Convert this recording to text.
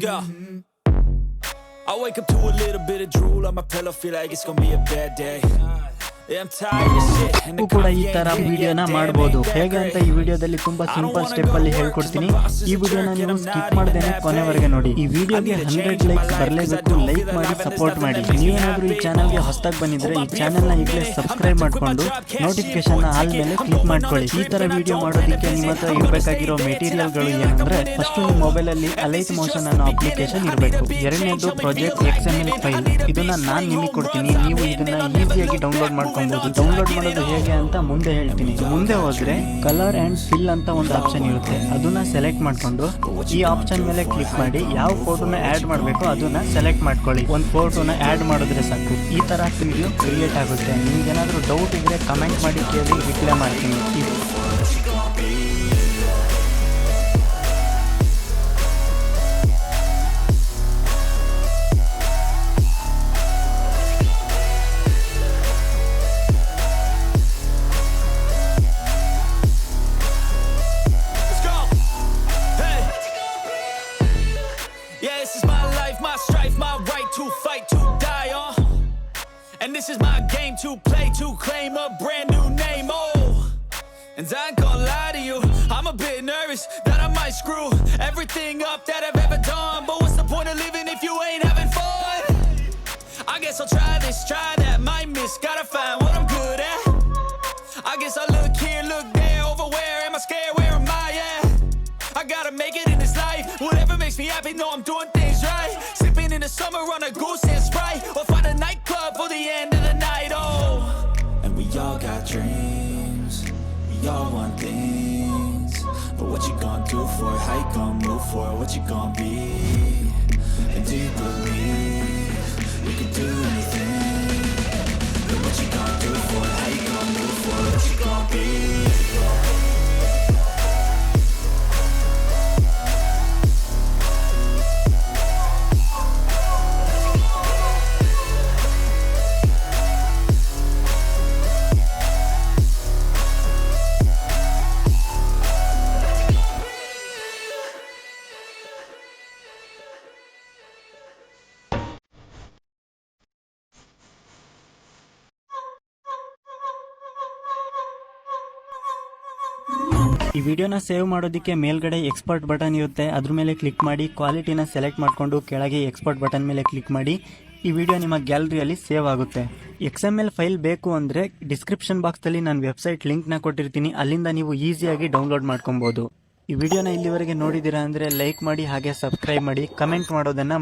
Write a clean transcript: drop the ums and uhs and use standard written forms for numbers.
go. I wake up to a little bit of drool on my pillow, feel like it's gonna be a bad day. ಕೂಡ ಈ ತರ ವಿಡಿಯೋನ ಮಾಡಬಹುದು. ಹೇಗೆ ಅಂತ ಈ ವಿಡಿಯೋದಲ್ಲಿ ತುಂಬಾ ಸಿಂಪಲ್ ಸ್ಟೆಪ್ ಅಲ್ಲಿ ಹೇಳ್ಕೊಡ್ತೀನಿ. ಈ ವಿಡಿಯೋನ ನೀವು ಸ್ಕಿಪ್ ಮಾಡದೇನೆ ಕೊನೆವರೆಗೆ ನೋಡಿ. ಈ ವಿಡಿಯೋಗೆ 100 ಲೈಕ್ಸ್ ಬರಲೇಬೇಕು. ಲೈಕ್ ಮಾಡಿ ಸಪೋರ್ಟ್ ಮಾಡಿ. ನೀವೇನಾದ್ರೂ ಈ ಚಾನಲ್ಗೆ ಹೊಸದಾಗಿ ಬಂದಿದ್ರೆ ಈ ಚಾನೆಲ್ ನ ಈಗಲೇ ಸಬ್ಸ್ಕ್ರೈಬ್ ಮಾಡ್ಕೊಂಡು ನೋಟಿಫಿಕೇಶನ್ ಆಲ್ ಮೇಲೆ ಕ್ಲಿಕ್ ಮಾಡ್ಕೊಳ್ಳಿ. ಈ ತರ ವಿಡಿಯೋ ಮಾಡೋದಕ್ಕೆ ನಿಮ್ಮ ಹತ್ರ ಇರಬೇಕಾಗಿರೋ ಮೆಟೀರಿಯಲ್ ಗಳು ಏನಂದ್ರೆ, ಫಸ್ಟ್ ನಿಮ್ಮ ಮೊಬೈಲ್ ಅಲ್ಲಿ ಅಲೈಟ್ ಮೋಷನ್ ಅನ್ನೋ ಅಪ್ಲಿಕೇಶನ್ ಇರಬೇಕು. ಎರಡನೇದು ಪ್ರಾಜೆಕ್ಟ್ XML ಫೈಲ್. ಇದನ್ನ ನಾನು ನಿಮಗೆ ಕೊಡ್ತೀನಿ. ನೀವು ಇದನ್ನ ಈಸಿಯಾಗಿ ಡೌನ್ಲೋಡ್ ಮಾಡ್ಕೊಂಡು ಡೌನ್ಲೋಡ್ ಮಾಡೋದು ಹೇಗೆ ಅಂತ ಮುಂದೆ ಹೇಳ್ತೀನಿ. ಮುಂದೆ ಹೋದ್ರೆ ಕಲರ್ ಅಂಡ್ ಫಿಲ್ ಅಂತ ಒಂದು ಆಪ್ಷನ್ ಇರುತ್ತೆ. ಅದನ್ನ ಸೆಲೆಕ್ಟ್ ಮಾಡ್ಕೊಂಡು ಈ ಆಪ್ಷನ್ ಮೇಲೆ ಕ್ಲಿಕ್ ಮಾಡಿ ಯಾವ ಫೋಟೋನ ಆಡ್ ಮಾಡಬೇಕು ಅದನ್ನ ಸೆಲೆಕ್ಟ್ ಮಾಡ್ಕೊಳ್ಳಿ. ಒಂದು ಫೋಟೋನ ಆಡ್ ಮಾಡಿದ್ರೆ ಸಾಕು. ಈ ತರ ವಿಡಿಯೋ ಕ್ರಿಯೇಟ್ ಆಗುತ್ತೆ. ನಿಮ್ಗೆ ಏನಾದ್ರೂ ಡೌಟ್ ಇದ್ರೆ ಕಮೆಂಟ್ ಮಾಡಿ ಕೇಳಿ, ರಿಪ್ಲೈ ಮಾಡ್ತೀನಿ. To fight, to die on, and this is my game to play, to claim a brand new name. Oh, and I ain't gonna lie to you, I'm a bit nervous that I might screw everything up that I've ever done. But what's the point of living if you ain't having fun? I guess I'll try this, try that, might miss, gotta find what I'm good at. I guess I look here, look there, over where am I scared, where am I at? I gotta make it in this life, whatever makes me happy, know I'm doing things right. Sipping in the summer on a goose and Sprite, or find a nightclub for the end of the night. Oh, and we all got dreams, we all want things, but what you gonna do for it, how you gonna move for it, what you gonna be, and do you believe you can do anything, but what you gonna do for it, how you gonna move for it, what you gonna be. ಈ ವಿಡಿಯೋನ save ಮಾಡೋದಕ್ಕೆ ಮೇಲ್ಗಡೆ export button ಇರುತ್ತೆ. ಅದ್ರ ಮೇಲೆ click ಮಾಡಿ ಕ್ವಾಲಿಟಿನ select ಮಾಡಿಕೊಂಡು ಕೆಳಗೆ ಎಕ್ಸ್ಪೋರ್ಟ್ ಬಟನ್ ಮೇಲೆ ಕ್ಲಿಕ್ ಮಾಡಿ. ಈ ವಿಡಿಯೋ ನಿಮ್ಮ ಗ್ಯಾಲರಿಯಲ್ಲಿ ಸೇವ್ ಆಗುತ್ತೆ. XML ಫೈಲ್ ಬೇಕು ಅಂದರೆ ಡಿಸ್ಕ್ರಿಪ್ಷನ್ ಬಾಕ್ಸಲ್ಲಿ ನಾನು ವೆಬ್ಸೈಟ್ ಲಿಂಕ್ನ ಕೊಟ್ಟಿರ್ತೀನಿ. ಅಲ್ಲಿಂದ ನೀವು ಈಸಿಯಾಗಿ ಡೌನ್ಲೋಡ್ ಮಾಡ್ಕೊಬೋದು. ಈ ವಿಡಿಯೋನ ಇಲ್ಲಿವರೆಗೆ ನೋಡಿದ್ದೀರಾ ಅಂದರೆ ಲೈಕ್ ಮಾಡಿ, ಹಾಗೆ ಸಬ್ಸ್ಕ್ರೈಬ್ ಮಾಡಿ, ಕಮೆಂಟ್ ಮಾಡೋದನ್ನು